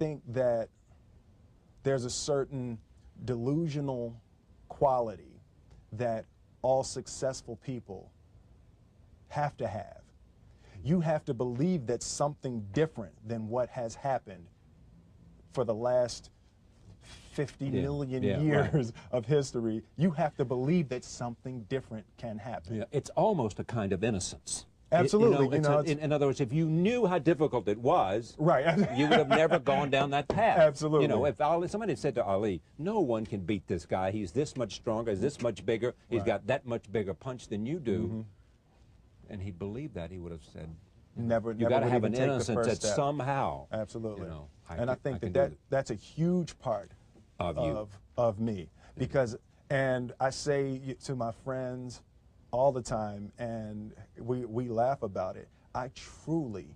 think that there's a certain delusional quality that all successful people have to have. You have to believe that something different than what has happened for the last 50 million years of history. You have to believe that something different can happen. Yeah, it's almost a kind of innocence. Absolutely. In other words, if you knew how difficult it was, right, you would have never gone down that path. Absolutely. You know, if somebody had said to Ali, no one can beat this guy. He's this much stronger, he's this much bigger, he's got that much bigger punch than you do, and he believed that, he would have said, you got to have an innocence that somehow. Absolutely. You know, I think that's a huge part of me, because, and I say to my friends all the time, and we laugh about it, I truly,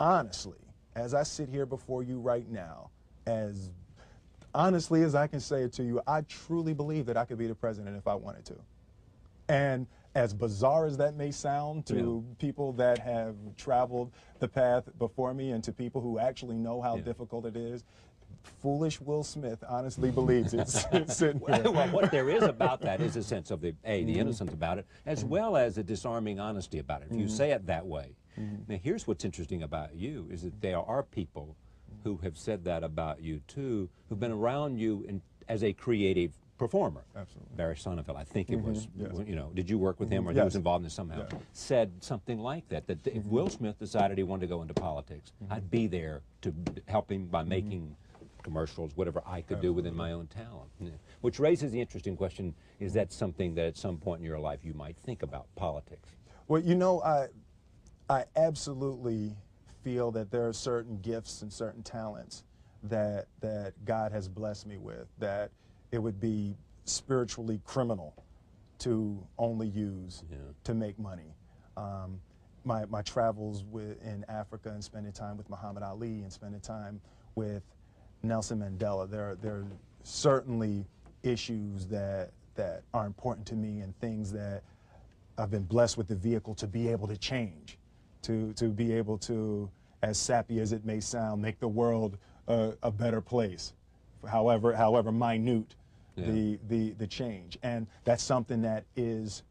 honestly, as I sit here before you right now, as honestly as I can say it to you, I truly believe that I could be the president if I wanted to. And as bizarre as that may sound to people that have traveled the path before me and to people who actually know how difficult it is, foolish Will Smith honestly believes it's sitting here. Well, what there is about that is a sense of the innocence about it, as well as a disarming honesty about it, if you say it that way. Now, here's what's interesting about you, is that there are people who have said that about you, too, who've been around you as a creative performer. Absolutely. Barry Sonnenfeld, I think it was, you know, did you work with him, or he was involved in this somehow, said something like that, that if Will Smith decided he wanted to go into politics, I'd be there to help him by making commercials, whatever I could do within my own talent. Which raises the interesting question, is that something that at some point in your life you might think about, politics? Well, you know, I absolutely feel that there are certain gifts and certain talents that God has blessed me with, that it would be spiritually criminal to only use to make money. My travels in Africa and spending time with Muhammad Ali and spending time with Nelson Mandela, there are certainly issues that are important to me, and things that I've been blessed with the vehicle to be able to change, to be able to, as sappy as it may sound, make the world a better place, however minute the change. And that's something that is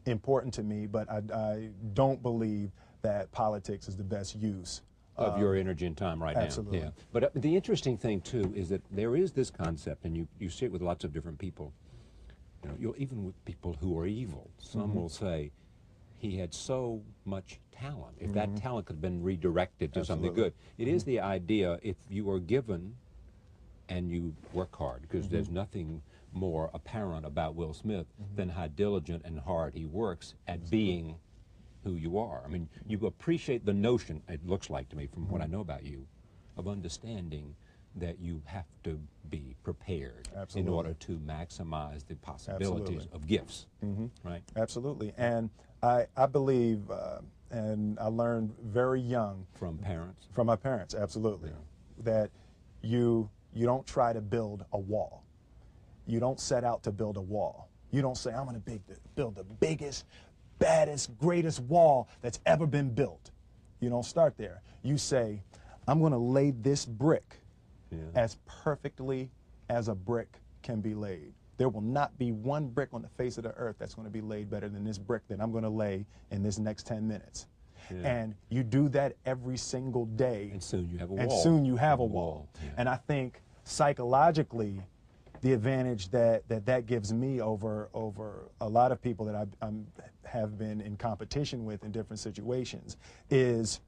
important to me, but I don't believe that politics is the best use of your energy and time right absolutely. now. But the interesting thing, too, is that there is this concept, and you see it with lots of different people, you know, even with people who are evil. Some will say, he had so much talent. If that talent could have been redirected to something good. It is the idea, if you are given and you work hard, because there's nothing more apparent about Will Smith than how diligent and hard he works at being who you are. I mean, you appreciate the notion, it looks like to me from what I know about you, of understanding that you have to be prepared in order to maximize the possibilities of gifts, right? Absolutely. And I believe, and I learned very young. From parents? From my parents, absolutely. That you don't try to build a wall. You don't set out to build a wall. You don't say, I'm going to build the biggest, baddest, greatest wall that's ever been built. You don't start there. You say, I'm going to lay this brick as perfectly as a brick can be laid. There will not be one brick on the face of the earth that's going to be laid better than this brick that I'm going to lay in this next 10 minutes. And you do that every single day. And soon you have a wall. And soon you have a wall. And I think psychologically, the advantage that gives me over a lot of people that I have been in competition with in different situations is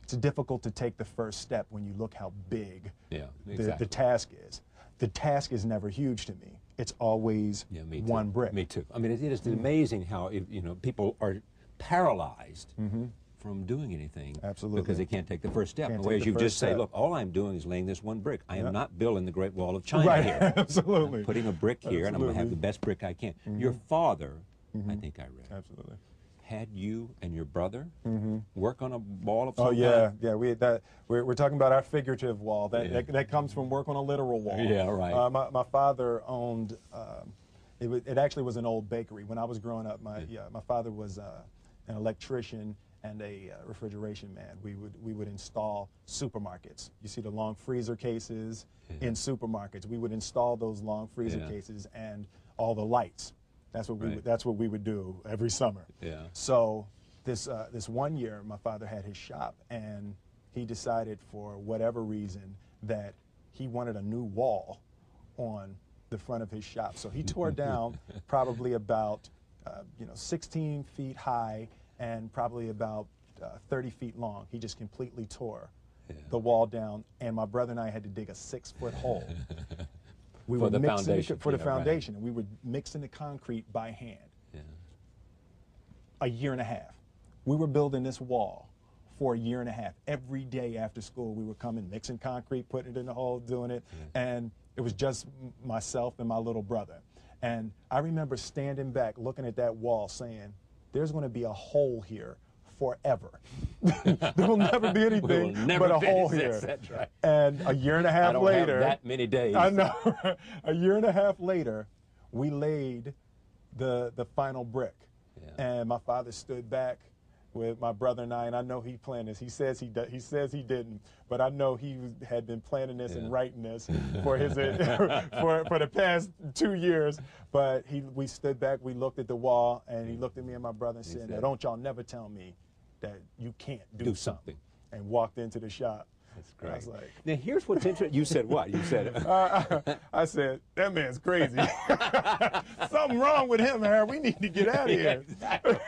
it's difficult to take the first step when you look how big the task is. The task is never huge to me. It's always one brick. Me too. I mean, it is amazing how people are paralyzed from doing anything because they can't take the first step. Whereas you just say, look, all I'm doing is laying this one brick. I am not building the Great Wall of China here. Absolutely. I'm putting a brick here, and I'm going to have the best brick I can. Your father, I think I read, had you and your brother work on a wall of some kind? Yeah. We're talking about our figurative wall. That comes from work on a literal wall. Yeah, right. My father owned. It actually was an old bakery when I was growing up. My father was an electrician and a refrigeration man. We would install supermarkets. You see the long freezer cases in supermarkets. We would install those long freezer cases and all the lights. That's what we would do every summer. Yeah. So this one year, my father had his shop, and he decided for whatever reason that he wanted a new wall on the front of his shop. So he tore down probably about 16 feet high and probably about 30 feet long. He just completely tore the wall down, and my brother and I had to dig a 6-foot hole. We for were the mixing foundation. for the Yeah, foundation, and we were mixing the concrete by hand. Yeah. A year and a half. We were building this wall for a year and a half. Every day after school, we were coming, mixing concrete, putting it in the hole, doing it, and it was just myself and my little brother. And I remember standing back, looking at that wall, saying, "There's going to be a hole here forever. There will never be anything but a hole here." That's right. And a year and a half I don't later, have that many days. I know. A year and a half later, we laid the final brick, and my father stood back with my brother and I know he planned this. He says he didn't, but I know he had been planning this and writing this for his for the past 2 years. But we stood back, we looked at the wall, and he looked at me and my brother and said, "Now, don't y'all never tell me that you can't do something." And walked into the shop. That's great. I was like, now here's what's interesting. You said what? You said I said, "That man's crazy. Something wrong with him, Harold. We need to get out of here." Exactly.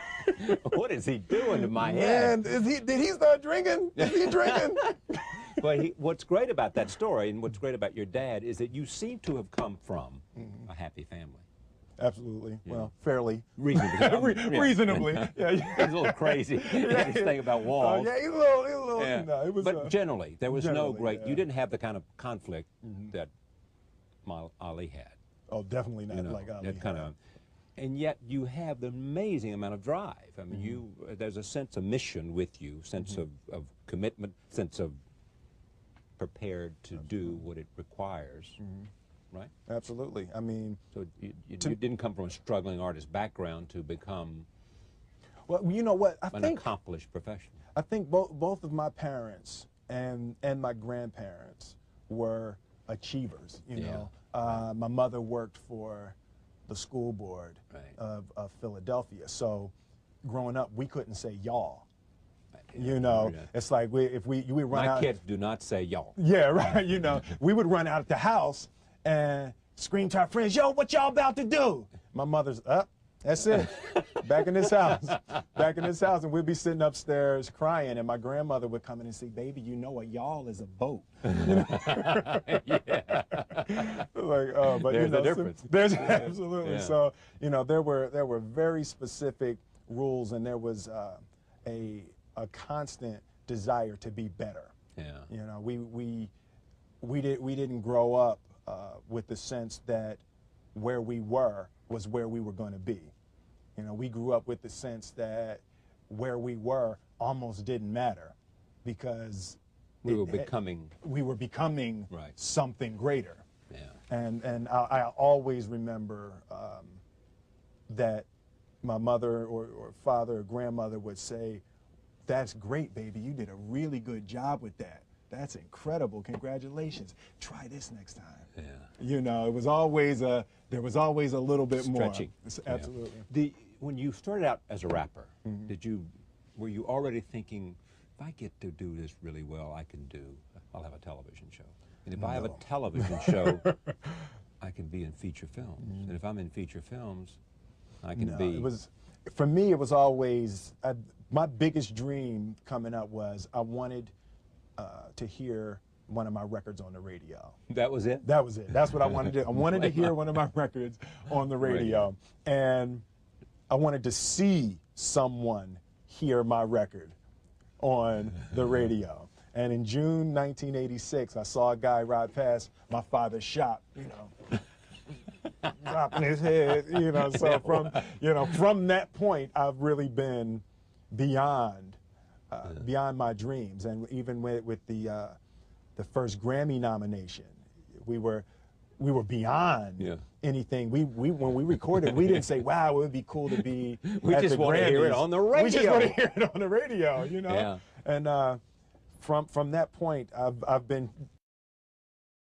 What is he doing to my head? Man, did he start drinking? Is he drinking? But what's great about that story and what's great about your dad is that you seem to have come from a happy family. Absolutely. Well, fairly. Reasonably. Reasonably. Yeah. He's a little crazy. This thing about walls. Yeah, he's a little, Yeah. it was, But generally, there was no generally, great, yeah. you didn't have the kind of conflict that Ali had. oh, definitely not You know, like Ali. that kind of, and yet you have the amazing amount of drive. I mean, there's a sense of mission with you, sense of commitment, sense of prepared to do what it requires, right? Absolutely. I mean, So you didn't come from a struggling artist background to become well, you know what? an accomplished professional. I think both of my parents and my grandparents were achievers. You know, my mother worked for the school board of Philadelphia, so growing up, we couldn't say y'all. You know, it's like we run out. My kids do not say y'all. Yeah, right. You know, we would run out of the house and scream to our friends, "Yo, what y'all about to do?" My mother's up. That's it. Back in this house. Back in this house. And we'd be sitting upstairs crying, and my grandmother would come in and say, "Baby, you know a y'all is a boat." Yeah. Like, but There's you know, a difference. There's absolutely. Yeah. So, you know, there were very specific rules, and there was a constant desire to be better. Yeah. You know, we didn't grow up with the sense that where we were was where we were going to be. You know, we grew up with the sense that where we were almost didn't matter because we were becoming right. something greater. Yeah. And I always remember that my mother or father or grandmother would say, "That's great, baby. You did a really good job with that. That's incredible. Congratulations. Try this next time." Yeah. You know, there was always a little bit Stretching. more. Absolutely. When you started out as a rapper, were you already thinking, if I get to do this really well, I'll have a television show. And if I have a television show, I can be in feature films. And if I'm in feature films, I can be. For me, it was always, my biggest dream coming up was I wanted to hear one of my records on the radio. That was it? That was it. That's what I wanted to do. I wanted to hear one of my records on the radio. And I wanted to see someone hear my record on the radio. And in June 1986, I saw a guy ride past my father's shop, you know, dropping his head, you know. So from that point, I've really been beyond my dreams. And even with the first Grammy nomination, we were we were beyond anything. We when we recorded, we didn't say, "Wow, it would be cool to be." We at just the want to hear it Grammys." on the radio. We just want to hear it on the radio, you know. Yeah. And from that point, I've been